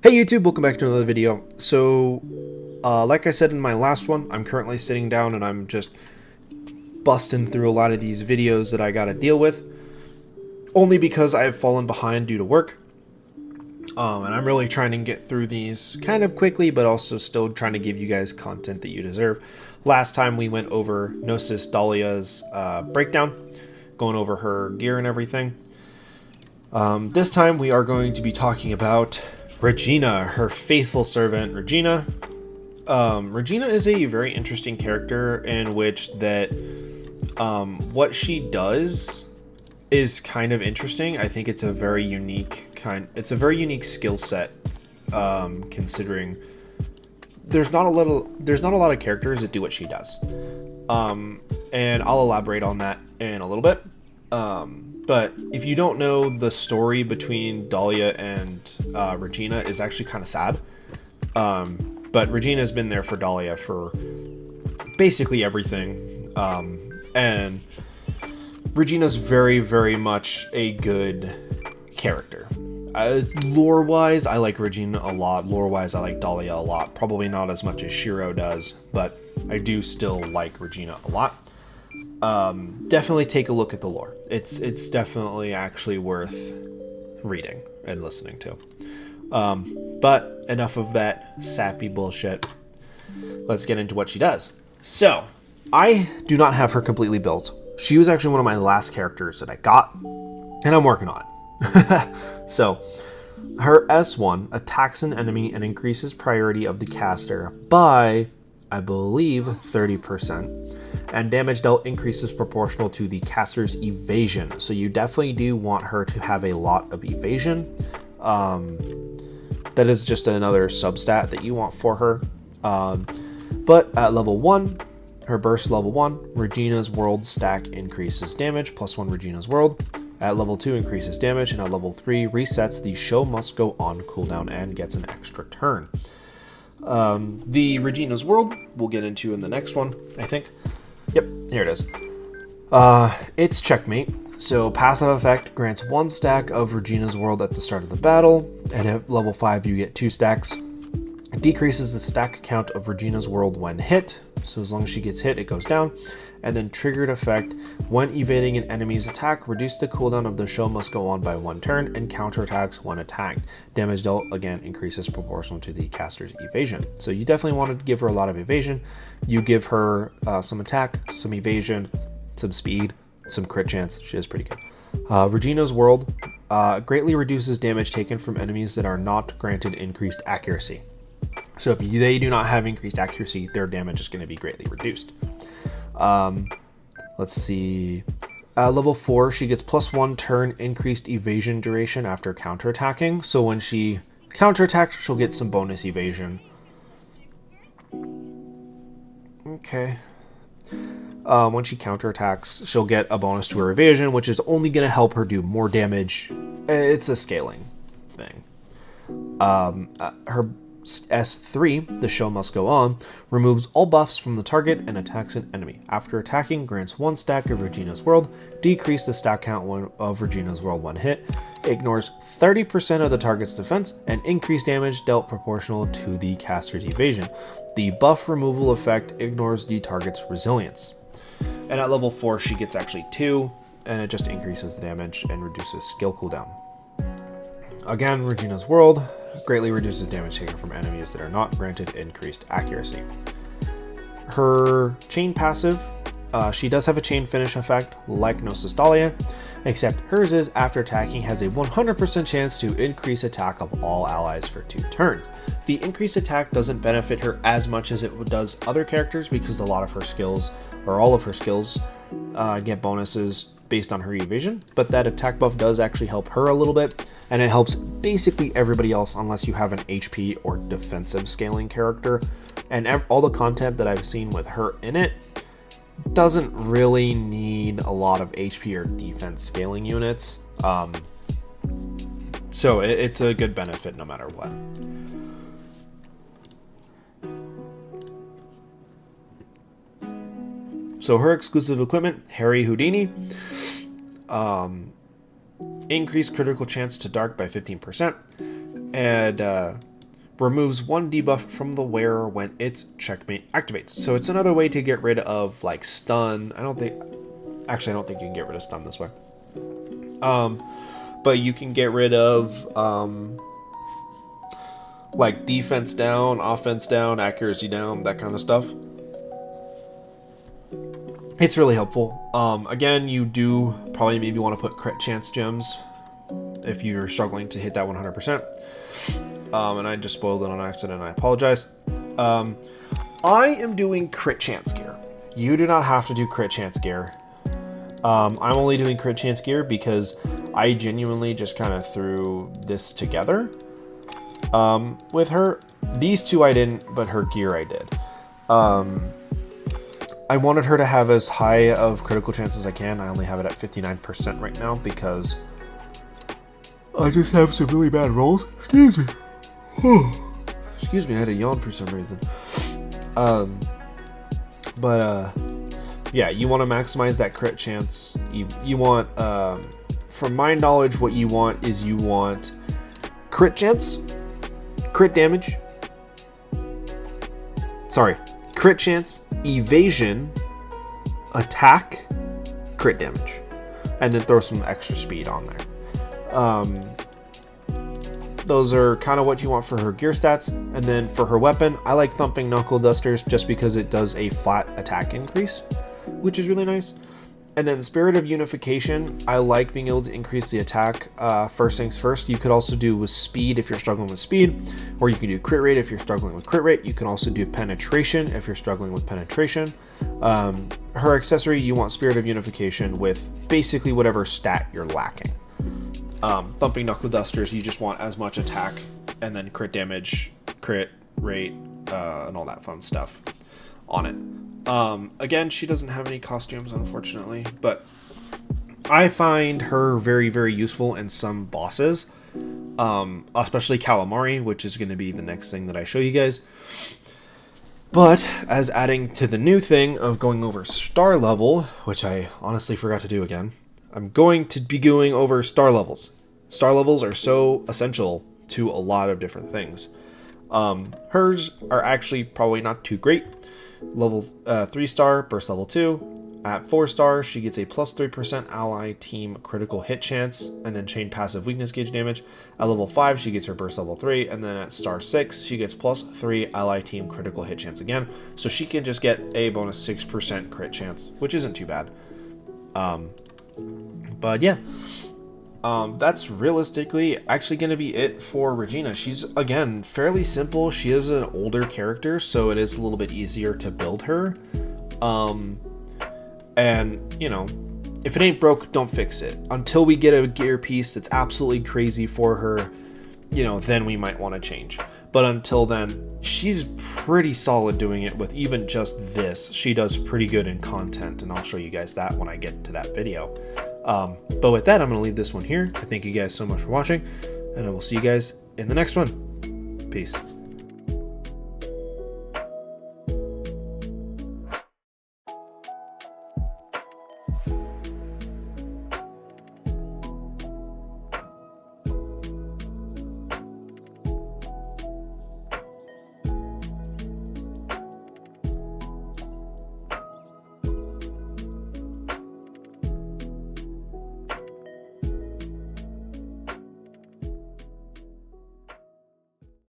Hey YouTube, welcome back to another video. So, like I said in my last one, I'm currently sitting down and I'm just busting through a lot of these videos that I gotta deal with. Only because I have fallen behind due to work. And I'm really trying to get through these kind of quickly, but also still trying to give you guys content that you deserve. Last time we went over Gnosis Dahlia's breakdown, going over her gear and everything. This time we are going to be talking about Regina, her faithful servant, Regina. Regina is a very interesting character in which that what she does is kind of interesting. I think it's a very unique skill set, considering there's not a lot of characters that do what she does. And I'll elaborate on that in a little bit. But if you don't know, the story between Dahlia and Regina is actually kind of sad. But Regina's been there for Dahlia for basically everything. And Regina's very, very much a good character. Lore-wise, I like Regina a lot. Lore-wise, I like Dahlia a lot. Probably not as much as Shiro does, but I do still like Regina a lot. Definitely take a look at the lore. It's definitely actually worth reading and listening to. But enough of that sappy bullshit. Let's get into what she does. So, I do not have her completely built. She was actually one of my last characters that I got, and I'm working on it. So, her S1 attacks an enemy and increases priority of the caster by, I believe, 30%. And damage dealt increases proportional to the caster's evasion. So you definitely do want her to have a lot of evasion. That is just another substat that you want for her. But at level 1, her burst level 1, Regina's World stack increases damage, +1 Regina's World. At level 2 increases damage, and at level 3 resets the show must go on cooldown and gets an extra turn. The Regina's World we'll get into in the next one, I think. Yep, here it is. It's checkmate. So passive effect grants 1 stack of Regina's World at the start of the battle, and at level 5 you get 2 stacks. It decreases the stack count of Regina's World when hit, so as long as she gets hit it goes down. And then triggered effect, when evading an enemy's attack, reduce the cooldown of the show must go on by 1 turn and counterattacks when attacked. Damage dealt again increases proportional to the caster's evasion. So you definitely want to give her a lot of evasion. You give her some attack, some evasion, some speed, some crit chance. She is pretty good. Regina's World greatly reduces damage taken from enemies that are not granted increased accuracy. So if they do not have increased accuracy, their damage is going to be greatly reduced. Let's see. Level 4, she gets +1 turn increased evasion duration after counterattacking. So when she counterattacks, she'll get some bonus evasion. Okay. When she counterattacks, she'll get a bonus to her evasion, which is only going to help her do more damage. It's a scaling thing. Her S3, the show must go on, removes all buffs from the target and attacks an enemy. After attacking, grants 1 stack of Regina's World, decrease the stack count of Regina's World when hit, ignores 30% of the target's defense, and increase damage dealt proportional to the caster's evasion. The buff removal effect ignores the target's resilience. And at level 4 she gets actually 2, and it just increases the damage and reduces skill cooldown. Again, Regina's World greatly reduces damage taken from enemies that are not granted increased accuracy. Her chain passive, she does have a chain finish effect like Gnosis Dahlia, except hers is after attacking has a 100% chance to increase attack of all allies for 2 turns. The increased attack doesn't benefit her as much as it does other characters because a lot of her skills, or all of her skills, get bonuses based on her evasion, but that attack buff does actually help her a little bit, and it helps basically everybody else unless you have an HP or defensive scaling character. And all the content that I've seen with her in it doesn't really need a lot of HP or defense scaling units, so it's a good benefit no matter what. So her exclusive equipment, Harry Houdini, increased critical chance to dark by 15%, and removes 1 debuff from the wearer when its checkmate activates. So it's another way to get rid of like stun. I don't think you can get rid of stun this way. But you can get rid of like defense down, offense down, accuracy down, that kind of stuff. It's really helpful. Again, you do probably maybe want to put crit chance gems if you're struggling to hit that 100%. And I just spoiled it on accident, I apologize. I am doing crit chance gear. You do not have to do crit chance gear. I'm only doing crit chance gear because I genuinely just kind of threw this together. With her, these two I didn't, but her gear I did. I wanted her to have as high of critical chance as I can. I only have it at 59% right now because I just have some really bad rolls. Excuse me. Excuse me, I had a yawn for some reason. Yeah, you want to maximize that crit chance. You want, from my knowledge, what you want is you want crit chance, crit damage. Sorry, crit chance, evasion, attack, crit damage, and then throw some extra speed on there. Those are kind of what you want for her gear stats. And then for her weapon, I like Thumping Knuckle Dusters just because it does a flat attack increase, which is really nice. And then Spirit of Unification, I like being able to increase the attack. First things first, you could also do with speed if you're struggling with speed, or you can do crit rate if you're struggling with crit rate. You can also do penetration if you're struggling with penetration. Her accessory, you want Spirit of Unification with basically whatever stat you're lacking. Thumping Knuckle Dusters, you just want as much attack and then crit damage, crit rate, and all that fun stuff on it. Again, she doesn't have any costumes, unfortunately, but I find her very, very useful in some bosses, especially Calamari, which is going to be the next thing that I show you guys. But as adding to the new thing of going over star level, which I honestly forgot to do again, I'm going to be going over star levels. Star levels are so essential to a lot of different things. Hers are actually probably not too great. Level 3 star, burst level 2. At 4 star, she gets a plus 3% ally team critical hit chance, and then chain passive weakness gauge damage. At level 5, she gets her burst level 3, and then at star 6, she gets plus 3 ally team critical hit chance again. So she can just get a bonus 6% crit chance, which isn't too bad. But yeah, that's realistically actually going to be it for Regina. She's, again, fairly simple. She is an older character, so it is a little bit easier to build her. And, you know, if it ain't broke, don't fix it. Until we get a gear piece that's absolutely crazy for her, you know, then we might want to change. But until then, she's pretty solid doing it with even just this. She does pretty good in content, and I'll show you guys that when I get to that video. But with that, I'm going to leave this one here. I thank you guys so much for watching, and I will see you guys in the next one. Peace.